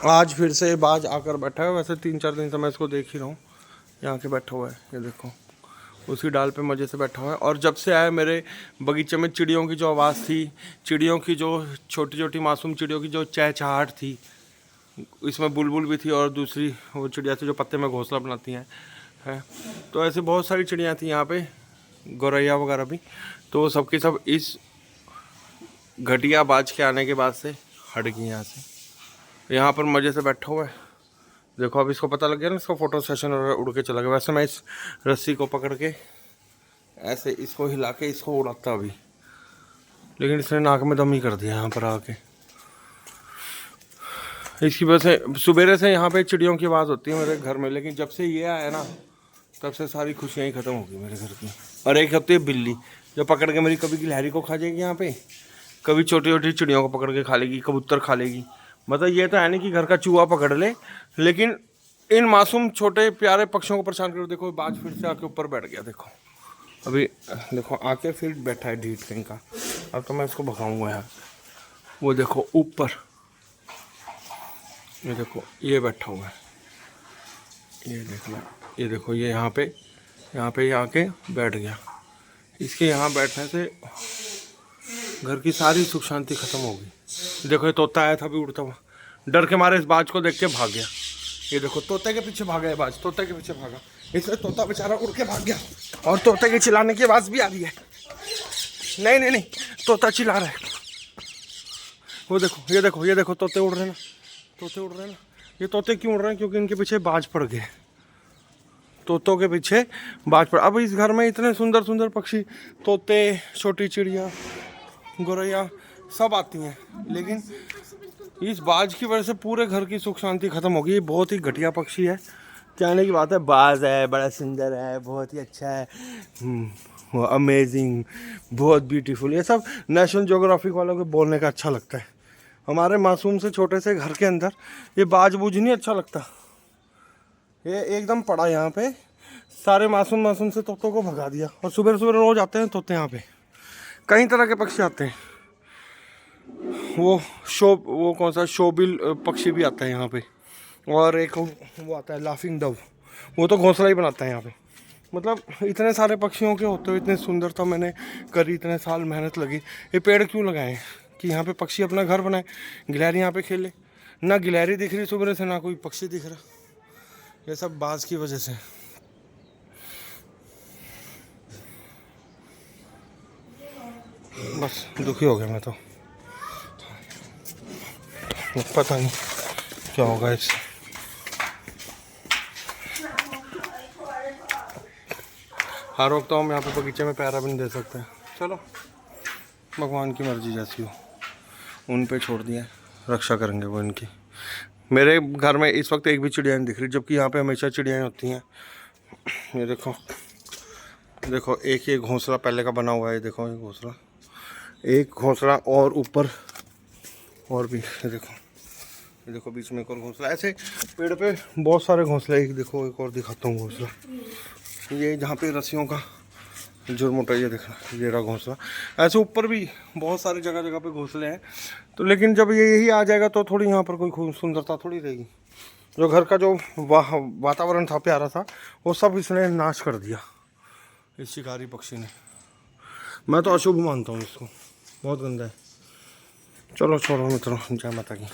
आज फिर से बाज आकर बैठा है। वैसे 3-4 दिन से मैं इसको देख ही रहा हूँ, यहाँ के बैठा हुआ है, ये देखो उसी डाल पे मज़े से बैठा हुआ है। और जब से आया मेरे बगीचे में चिड़ियों की जो आवाज़ थी, चिड़ियों की जो छोटी छोटी मासूम चिड़ियों की जो चहचहाहट थी, इसमें बुलबुल भी थी और दूसरी वो चिड़िया थी जो पत्ते में घोंसला बनाती हैं तो ऐसे बहुत सारी चिड़ियाँ थी यहाँ पे, गौरैया वगैरह भी। तो सबके सब इस घटिया बाज के आने के बाद से हट गई यहाँ से। यहाँ पर मज़े से बैठा हुआ है, देखो अब इसको पता लग गया ना, इसका फ़ोटो सेशन उड़ के चला गया। वैसे मैं इस रस्सी को पकड़ के ऐसे इसको हिला के इसको उड़ाता अभी, लेकिन इसने नाक में दम ही कर दिया यहाँ पर आके। इसकी वजह से सुबेरे से यहाँ पे चिड़ियों की आवाज़ होती है मेरे घर में, लेकिन जब से ये आया ना तब से सारी खुशियाँ ही ख़त्म हो गई मेरे घर की। और एक हफ्ते बिल्ली जो पकड़ के मेरी कभी गिलहरी को खा जाएगी यहाँ पे, कभी छोटी छोटी चिड़ियों को पकड़ के खा लेगी, कबूतर खा लेगी। मतलब ये तो है नहीं कि घर का चूहा पकड़ ले, लेकिन इन मासूम छोटे प्यारे पक्षियों को परेशान कर। देखो बाज फिर से आके ऊपर बैठ गया, देखो अभी देखो आके फिर बैठा है ढीठ कहीं का। अब तो मैं इसको भगाऊंगा यार। वो देखो ऊपर, ये देखो ये बैठा हुआ है, ये देखना, ये देखो ये यहाँ पे आके बैठ गया। इसके यहाँ बैठने से घर की सारी सुख शांति खत्म हो गई। देखो ये तोता आया था अभी उड़ता हुआ, डर के मारे इस बाज को देख के भाग गया। ये देखो तोते के पीछे भागा है बाज, तोते के पीछे भागा, इसलिए तोता बेचारा उड़ के भाग गया। और तोते के चिल्लाने की आवाज़ भी आ रही है। नहीं नहीं नहीं, तोता चिल्ला रहा है। वो देखो ये देखो ये देखो तोते उड़ रहे हैं ना, तोते उड़ रहे हैं ना। ये तोते क्यों उड़ रहे हैं? क्योंकि इनके पीछे बाज पड़ गए, तोतों के पीछे बाज पड़। अब इस घर में इतने सुंदर सुंदर पक्षी, तोते, छोटी चिड़िया, गौरैया सब आती हैं, लेकिन इस बाज की वजह से पूरे घर की सुख शांति खत्म हो गई। बहुत ही घटिया पक्षी है, कहने की बात है। बाज है, बड़ा सुंदर है, बहुत ही अच्छा है, अमेजिंग, बहुत ब्यूटीफुल, ये सब नेशनल ज्योग्राफिक वालों को बोलने का अच्छा लगता है। हमारे मासूम से छोटे से घर के अंदर ये बाज बूझ नहीं अच्छा लगता। ये एकदम पड़ा यहाँ पे, सारे मासूम मासूम से तोतों को भगा दिया। और सुबह सुबह रोज आते हैं तोते यहाँ पे, कई तरह के पक्षी आते हैं। वो कौन सा शोबिल पक्षी भी आता है यहाँ पे, और एक वो आता है लाफिंग डव, वो तो घोंसला ही बनाता है यहाँ पे। मतलब इतने सारे पक्षियों के होते हुए इतनी सुंदरता मैंने करी, इतने साल मेहनत लगी। ये पेड़ क्यों लगाए कि यहाँ पे पक्षी अपना घर बनाए, गिलहरी यहाँ पे खेले। ना गिलहरी दिख रही सुबह से, ना कोई पक्षी दिख रहा। ये सब बाज की वजह से। बस दुखी हो गया मैं तो, पता नहीं क्या होगा इससे। हर वक्त तो हम यहाँ पे बगीचे में पैरा भी नहीं दे सकते। चलो भगवान की मर्जी जैसी हो, उन पे छोड़ दिया, रक्षा करेंगे वो इनकी। मेरे घर में इस वक्त एक भी चिड़िया नहीं दिख रही, जबकि यहाँ पे हमेशा चिड़ियाँ होती हैं। ये देखो देखो एक ये घोंसला पहले का बना हुआ है, देखो ये घोंसला, एक घोंसला और ऊपर और भी, ये देखो बीच में एक और घोंसला। ऐसे पेड़ पे बहुत सारे घोंसले, एक देखो एक और दिखाता हूँ घोंसला, ये जहाँ पे रस्सियों का झुरमुटा, ये देखना ये रहा घोंसला। ऐसे ऊपर भी बहुत सारी जगह जगह पे घोंसले हैं। तो लेकिन जब ये यही आ जाएगा तो थोड़ी यहाँ पर कोई सुंदरता थोड़ी रहेगी। जो घर का जो वातावरण था प्यारा था, वो सब इसने नाश कर दिया, इस शिकारी पक्षी ने। मैं तो अशुभ मानता हूँ इसको, बहुत गंदा है। चलो छोड़ो मित्रों, जय माता की।